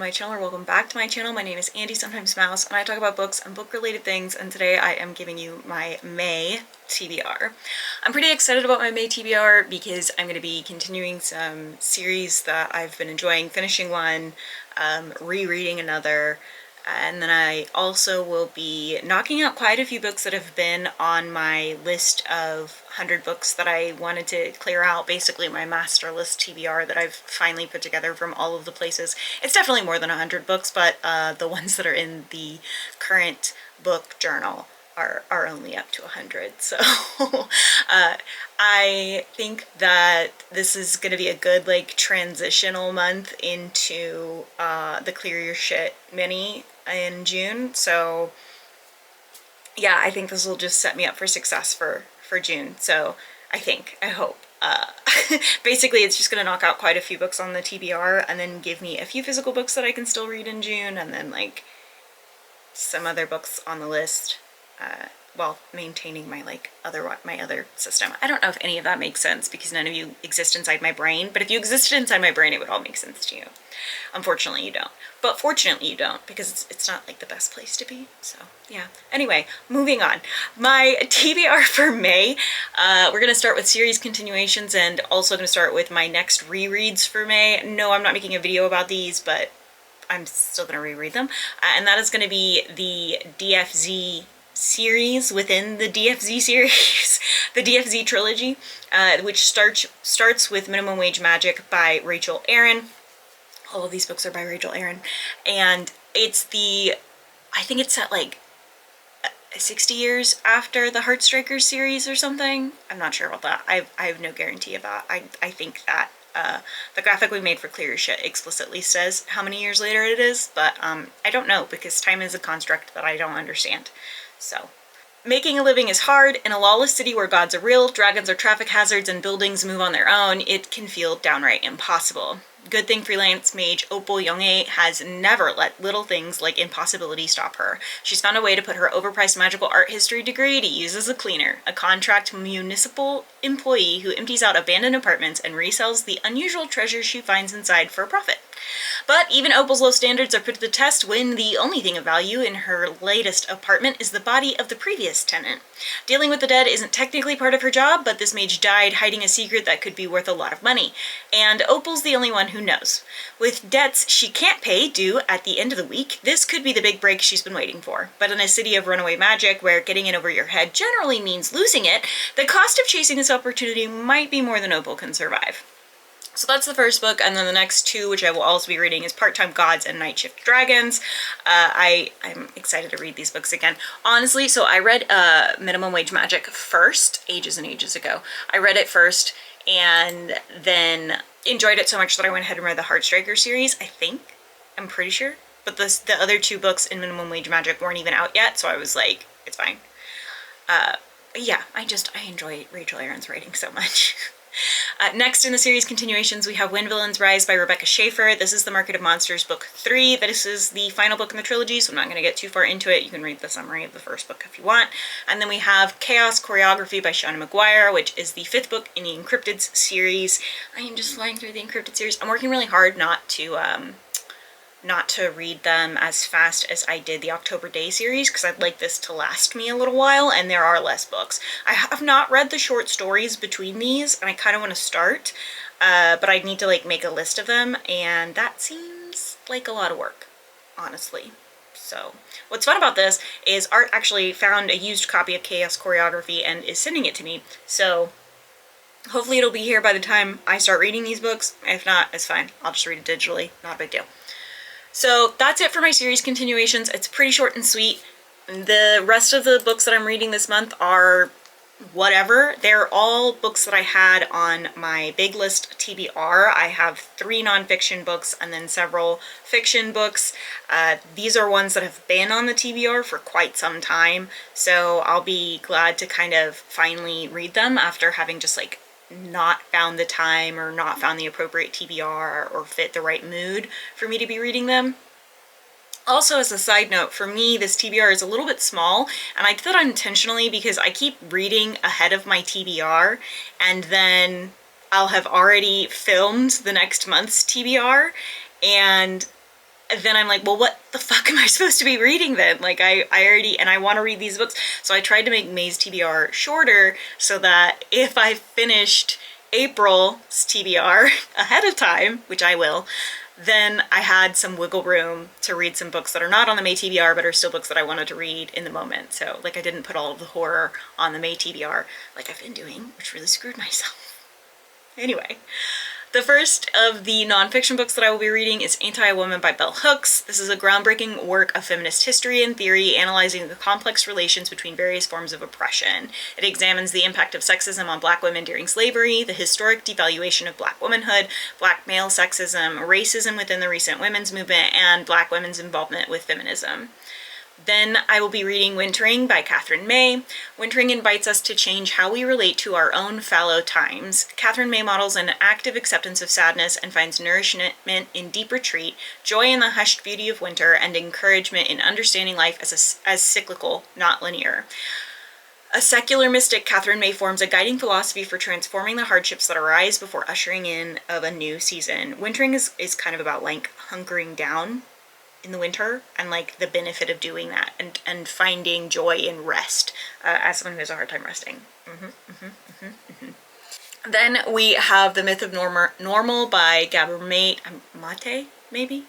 my channel, or welcome back to my channel. My name is Andy, sometimes Mouse, and I talk about books and book-related things, and today I am giving you my May TBR. I'm pretty excited about my May TBR because I'm going to be continuing some series that I've been enjoying, finishing one, rereading another, and then I also will be knocking out quite a few books that have been on my list of 100 books that I wanted to clear out, basically my master list TBR that I've finally put together from all of the places. It's definitely more than 100 books, but the ones that are in the current book journal are only up to 100. So I think that this is going to be a good transitional month into the Clear Your Shit mini in June. So yeah, I think this will just set me up for success for June. So I hope. Basically, it's just going to knock out quite a few books on the TBR and then give me a few physical books that I can still read in June, and then some other books on the list while maintaining my other system. I don't know if any of that makes sense because none of you exist inside my brain, but if you existed inside my brain, it would all make sense to you. Unfortunately, you don't. But fortunately, you don't, because it's not the best place to be. So yeah. Anyway, moving on. My TBR for May, we're going to start with series continuations and also going to start with my next rereads for May. No, I'm not making a video about these, but I'm still going to reread them. And that is going to be the DFZ series within the DFZ series, the DFZ trilogy, which starts with Minimum Wage Magic by Rachel Aaron. All of these books are by Rachel Aaron, and it's I think it's set 60 years after the Heartstrikers series or something. I'm not sure about that. I have no guarantee of that. I think that the graphic we made for CLEARURSHT explicitly says how many years later it is, but I don't know because time is a construct that I don't understand. So, making a living is hard. In a lawless city where gods are real, dragons are traffic hazards, and buildings move on their own, it can feel downright impossible. Good thing freelance mage Opal Youngae has never let little things like impossibility stop her. She's found a way to put her overpriced magical art history degree to use as a cleaner, a contract municipal employee who empties out abandoned apartments and resells the unusual treasures she finds inside for a profit. But even Opal's low standards are put to the test when the only thing of value in her latest apartment is the body of the previous tenant. Dealing with the dead isn't technically part of her job, but this mage died hiding a secret that could be worth a lot of money, and Opal's the only one who knows. With debts she can't pay due at the end of the week, this could be the big break she's been waiting for. But in a city of runaway magic, where getting in over your head generally means losing it, the cost of chasing this opportunity might be more than Opal can survive. So that's the first book, and then the next two, which I will also be reading, is Part-Time Gods and Night Shift Dragons. I'm excited to read these books again. Honestly, so I read Minimum Wage Magic first, ages and ages ago. I read it first, and then enjoyed it so much that I went ahead and read the Heartstrikers series, I think. I'm pretty sure. But the other two books in Minimum Wage Magic weren't even out yet, so I was like, it's fine. Yeah, I enjoy Rachel Aaron's writing so much. Next in the series continuations, we have When Villains Rise by Rebecca Schaefer. This is The Market of Monsters, Book 3. This is the final book in the trilogy, so I'm not going to get too far into it. You can read the summary of the first book if you want. And then we have Chaos Choreography by Shauna Maguire, which is the 5th book in the Encrypted series. I am just flying through the Encrypted series. I'm working really hard not to read them as fast as I did the October Day series, because I'd like this to last me a little while, and there are less books. I have not read the short stories between these, and I kind of want to start, but I need to make a list of them, and that seems like a lot of work, honestly. So what's fun about this is Art actually found a used copy of Chaos Choreography and is sending it to me, so hopefully it'll be here by the time I start reading these books. If not, it's fine. I'll just read it digitally. Not a big deal. So that's it for my series continuations. It's pretty short and sweet. The rest of the books that I'm reading this month are whatever. They're all books that I had on my big list TBR. I have 3 nonfiction books and then several fiction books. These are ones that have been on the TBR for quite some time, so I'll be glad to kind of finally read them after having just not found the time or not found the appropriate TBR or fit the right mood for me to be reading them. Also, as a side note, for me, this TBR is a little bit small, and I did that intentionally because I keep reading ahead of my TBR, and then I'll have already filmed the next month's TBR, and then I'm like, well, what the fuck am I supposed to be reading then? Like, I already, and I want to read these books. So I tried to make May's TBR shorter so that if I finished April's TBR ahead of time, which I will, then I had some wiggle room to read some books that are not on the May TBR, but are still books that I wanted to read in the moment. So, like, I didn't put all of the horror on the May TBR like I've been doing, which really screwed myself. Anyway. The first of the nonfiction books that I will be reading is Anti-Woman by Bell Hooks. This is a groundbreaking work of feminist history and theory analyzing the complex relations between various forms of oppression. It examines the impact of sexism on Black women during slavery, the historic devaluation of Black womanhood, Black male sexism, racism within the recent women's movement, and Black women's involvement with feminism. Then I will be reading Wintering by Catherine May. Wintering invites us to change how we relate to our own fallow times. Catherine May models an active acceptance of sadness and finds nourishment in deep retreat, joy in the hushed beauty of winter, and encouragement in understanding life as cyclical, not linear. A secular mystic, Catherine May forms a guiding philosophy for transforming the hardships that arise before ushering in of a new season. Wintering is kind of about, like, hunkering down in the winter and, like, the benefit of doing that and finding joy in rest as someone who has a hard time resting. Then we have The Myth of Normal by Gabor Mate, maybe?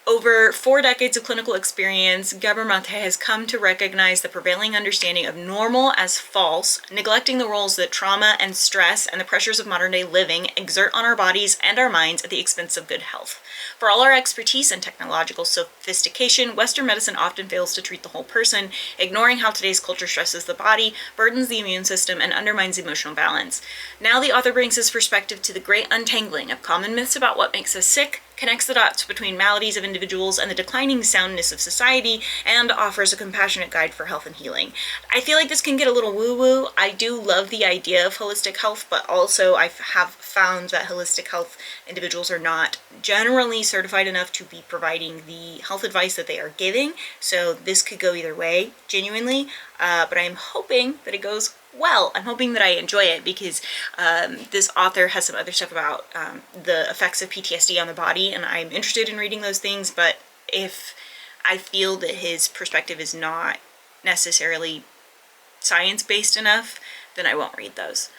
Over 4 decades of clinical experience, Gabor Mate has come to recognize the prevailing understanding of normal as false, neglecting the roles that trauma and stress and the pressures of modern-day living exert on our bodies and our minds at the expense of good health. For all our expertise and technological sophistication, Western medicine often fails to treat the whole person, ignoring how today's culture stresses the body, burdens the immune system, and undermines emotional balance. Now the author brings his perspective to the great untangling of common myths about what makes us sick, connects the dots between maladies of individuals and the declining soundness of society, and offers a compassionate guide for health and healing. I feel like this can get a little woo-woo. I do love the idea of holistic health, but also I have found that holistic health individuals are not generally certified enough to be providing the health advice that they are giving, so this could go either way, genuinely, but I'm hoping that it goes well. I'm hoping that I enjoy it because this author has some other stuff about the effects of PTSD on the body, and I'm interested in reading those things, but if I feel that his perspective is not necessarily science-based enough, then I won't read those.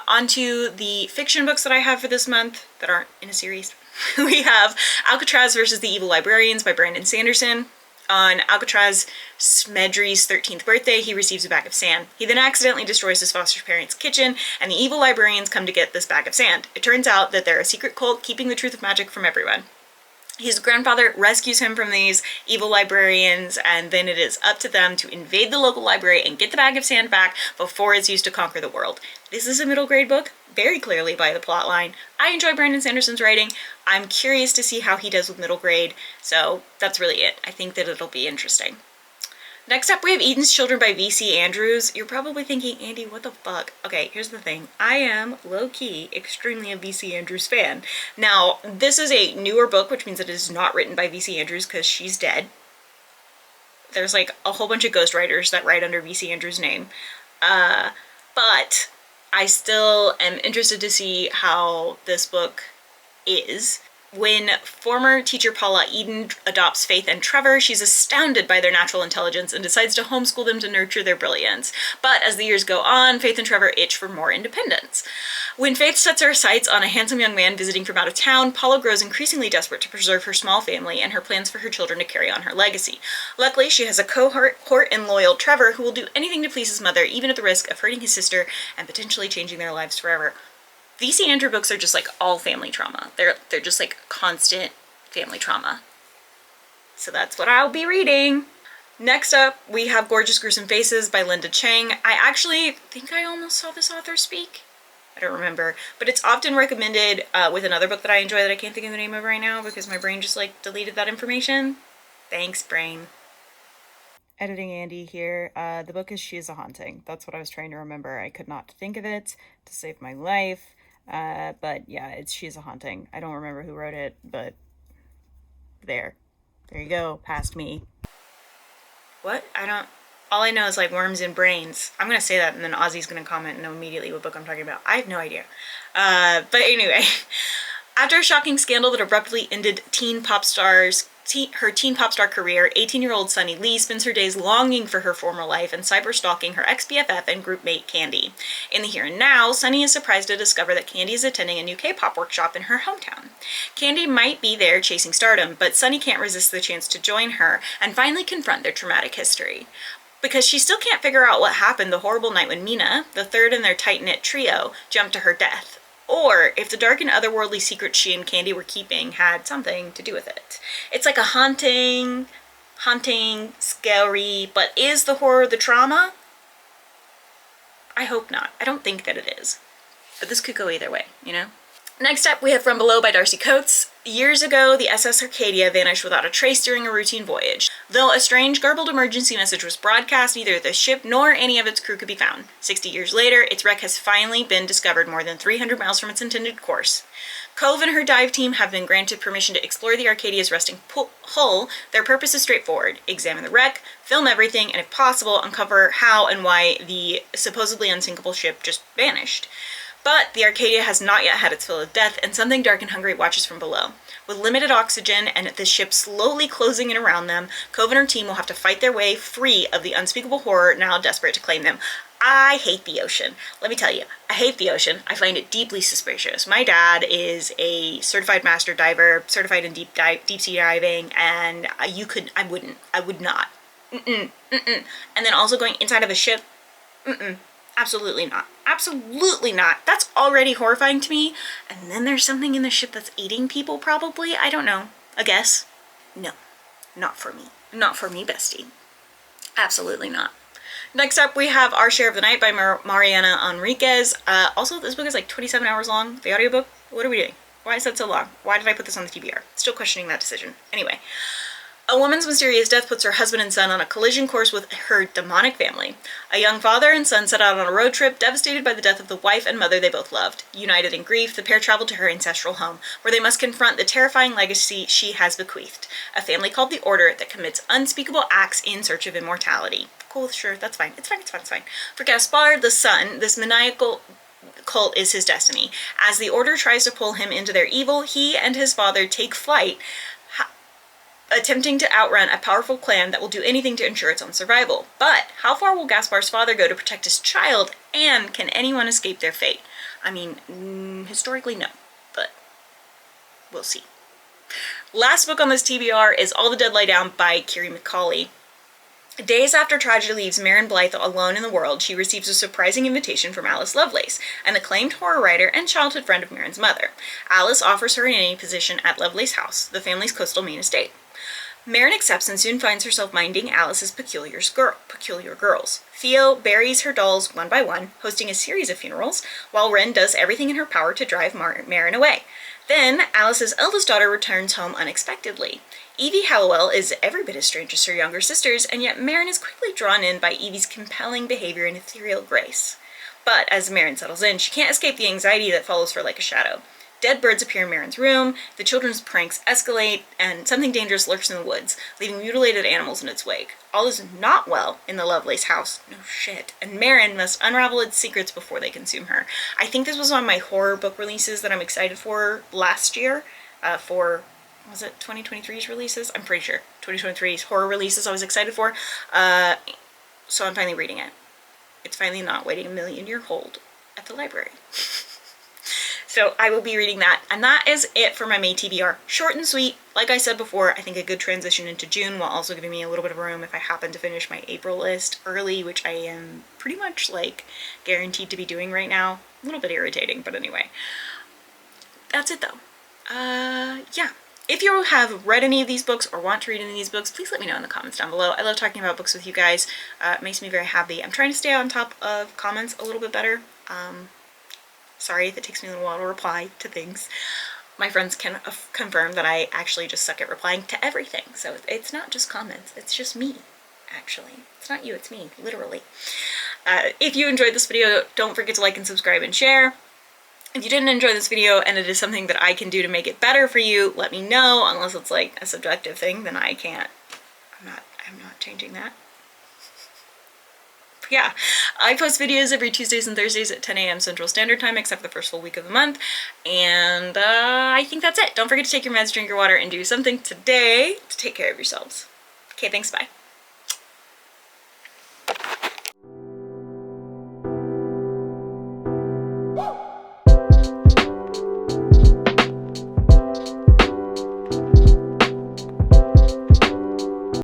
Onto the fiction books that I have for this month that aren't in a series. We have Alcatraz versus the Evil Librarians by Brandon Sanderson. On Alcatraz Smedry's 13th birthday, he receives a bag of sand. He then accidentally destroys his foster parents' kitchen, and the evil librarians come to get this bag of sand. It turns out that they're a secret cult keeping the truth of magic from everyone. His grandfather rescues him from these evil librarians, and then it is up to them to invade the local library and get the bag of sand back before it's used to conquer the world. This is a middle grade book, very clearly by the plot line. I enjoy Brandon Sanderson's writing. I'm curious to see how he does with middle grade, so that's really it. I think that it'll be interesting. Next up, we have Eden's Children by V.C. Andrews. You're probably thinking, Andy, what the fuck? Okay, here's the thing. I am, low-key, extremely a V.C. Andrews fan. Now, this is a newer book, which means that it is not written by V.C. Andrews because she's dead. There's, like, a whole bunch of ghostwriters that write under V.C. Andrews' name. But I still am interested to see how this book is. When former teacher Paula Eden adopts Faith and Trevor, she's astounded by their natural intelligence and decides to homeschool them to nurture their brilliance. But as the years go on, Faith and Trevor itch for more independence. When Faith sets her sights on a handsome young man visiting from out of town, Paula grows increasingly desperate to preserve her small family and her plans for her children to carry on her legacy. Luckily, she has a cohort and loyal Trevor who will do anything to please his mother, even at the risk of hurting his sister and potentially changing their lives forever. V.C. Andrew books are just like all family trauma. They're just like constant family trauma. So that's what I'll be reading. Next up, we have Gorgeous Gruesome Faces by Linda Chang. I actually think I almost saw this author speak. I don't remember, but it's often recommended with another book that I enjoy that I can't think of the name of right now because my brain just like deleted that information. Thanks, brain. Editing Andy here. The book is She is a Haunting. That's what I was trying to remember. I could not think of it to save my life. But yeah, it's She's a Haunting. I don't remember who wrote it, but there you go, past me. What? All I know is like worms and brains. I'm gonna say that and then Ozzy's gonna comment and know immediately what book I'm talking about. I have no idea. But anyway, after a shocking scandal that abruptly ended teen pop stars her teen pop star career, 18-year-old Sunny Lee spends her days longing for her former life and cyber-stalking her ex-BFF and group mate Candy. In the here and now, Sunny is surprised to discover that Candy is attending a new K-pop workshop in her hometown. Candy might be there chasing stardom, but Sunny can't resist the chance to join her and finally confront their traumatic history. Because she still can't figure out what happened the horrible night when Mina, the third in their tight-knit trio, jumped to her death, or if the dark and otherworldly secrets she and Candy were keeping had something to do with it. It's like a haunting, scary, but is the horror the trauma? I hope not. I don't think that it is. But this could go either way, you know? Next up, we have From Below by Darcy Coates. Years ago, the SS Arcadia vanished without a trace during a routine voyage. Though a strange, garbled emergency message was broadcast, neither the ship nor any of its crew could be found. 60 years later, its wreck has finally been discovered more than 300 miles from its intended course. Cove and her dive team have been granted permission to explore the Arcadia's resting hull. Their purpose is straightforward: examine the wreck, film everything, and if possible, uncover how and why the supposedly unsinkable ship just vanished. But the Arcadia has not yet had its fill of death, and something dark and hungry watches from below. With limited oxygen and the ship slowly closing in around them, Cove and her team will have to fight their way free of the unspeakable horror now desperate to claim them. I hate the ocean. Let me tell you, I hate the ocean. I find it deeply suspicious. My dad is a certified master diver, certified in deep sea diving, and I would not. And then also going inside of a ship, absolutely not. Absolutely not. That's already horrifying to me. And then there's something in the ship that's eating people, probably. I don't know. I guess. No. Not for me. Not for me, bestie. Absolutely not. Next up, we have Our Share of the Night by Mariana Enriquez. Also, this book is like 27 hours long. The audiobook. What are we doing? Why is that so long? Why did I put this on the TBR? Still questioning that decision. Anyway. A woman's mysterious death puts her husband and son on a collision course with her demonic family. A young father and son set out on a road trip, devastated by the death of the wife and mother they both loved. United in grief, the pair travel to her ancestral home, where they must confront the terrifying legacy she has bequeathed. A family called the Order that commits unspeakable acts in search of immortality. Cool, sure, that's fine. It's fine. For Gaspard, the son, this maniacal cult is his destiny. As the Order tries to pull him into their evil, he and his father take flight, attempting to outrun a powerful clan that will do anything to ensure its own survival. But how far will Gaspard's father go to protect his child, and can anyone escape their fate? I mean, historically, no, but we'll see. Last book on this TBR is All the Dead Lie Down by Kiri McCauley. Days after tragedy leaves Maren Blythe alone in the world, she receives a surprising invitation from Alice Lovelace, an acclaimed horror writer and childhood friend of Maren's mother. Alice offers her a nanny position at Lovelace House, the family's coastal main estate. Maren accepts and soon finds herself minding Alice's peculiar girls. Theo buries her dolls one by one, hosting a series of funerals, while Wren does everything in her power to drive Maren away. Then, Alice's eldest daughter returns home unexpectedly. Evie Hallowell is every bit as strange as her younger sisters, and yet Maren is quickly drawn in by Evie's compelling behavior and ethereal grace. But as Maren settles in, she can't escape the anxiety that follows her like a shadow. Dead birds appear in Maren's room, the children's pranks escalate, and something dangerous lurks in the woods, leaving mutilated animals in its wake. All is not well in the Lovelace house. No shit. And Maren must unravel its secrets before they consume her. I think this was on my horror book releases that I'm excited for last year, was it 2023's releases? I'm pretty sure. 2023's horror releases I was excited for. So I'm finally reading it. It's finally not waiting a million-year hold at the library. So I will be reading that. And that is it for my May TBR. Short and sweet. Like I said before, I think a good transition into June while also giving me a little bit of room if I happen to finish my April list early, which I am pretty much like guaranteed to be doing right now. A little bit irritating, but anyway. That's it though. Yeah. If you have read any of these books or want to read any of these books, please let me know in the comments down below. I love talking about books with you guys. It makes me very happy. I'm trying to stay on top of comments a little bit better. Sorry if it takes me a little while to reply to things. My friends can confirm that I actually just suck at replying to everything. So it's not just comments, it's just me, actually. It's not you, it's me, literally. If you enjoyed this video, don't forget to like and subscribe and share. If you didn't enjoy this video and it is something that I can do to make it better for you, let me know. Unless it's like a subjective thing, then I can't. I'm not changing that. yeah. I post videos every Tuesdays and Thursdays at 10 a.m. Central Standard Time, except for the first full week of the month. And I think that's it. Don't forget to take your meds, drink your water, and do something today to take care of yourselves. Okay, thanks, bye.